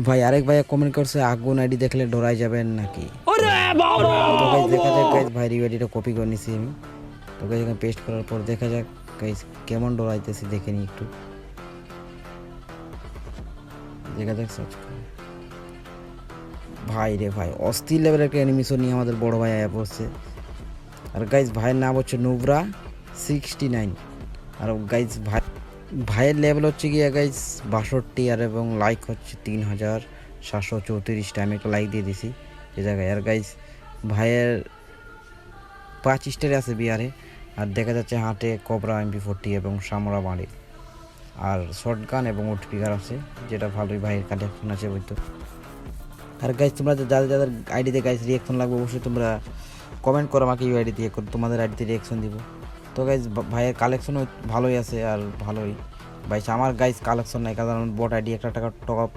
ভাই আরেক ভাই কমেন্ট করছে আগুন আইডি দেখলে ডরাই যাবেন নাকি। তো গাইস দেখা যাক গাইস ভাই আইডিটা কপি করে নিছি আমি। তো গাইস এখানে পেস্ট করার পর দেখা যাক গাইস কেমন ডরাইতেছি দেখে নি একটু। দেখা যাক সার্চ করে। ভাই রে ভাই অস্থির লেভেলের একটা অ্যানিমেশন নিয়ে আমাদের বড় ভাই আয়া পড়ছে। আর গাইস ভাইয়ের নাম হচ্ছে নুবরা 69। আর গাইস ভাইয়ের লেভেল হচ্ছে গিয়ে গাইস 62 আর এবং লাইক হচ্ছে 3734টা। আমি একটা লাইক দিয়ে দিছি এই জায়গায়। আর গাইস ভাইয়ের 5 স্টারে আছে বিয়ারে। আর দেখা যাচ্ছে হাটে কোবরা MP40 এবং সামরা বাড়ি আর শর্টগান এবং উঠপিকার আছে, যেটা ভালোই ভাইয়ের কালেকশন আছে বলতো। আর গাইস তোমরা যাদের যাদের আইডিতে গাইস রিয়াকশন লাগবে অবশ্যই তোমরা কমেন্ট করো আমাকে ইউ আইডি দিয়ে, তোমাদের আইডিতে রিয়াকশন দিব। তো গাইস ভাইয়ের কালেকশনও ভালোই আছে আর ভালোই। ভাই আমার গাইস কালেকশন নাই কারণ বট আইডি একটা টাকা টপ আপ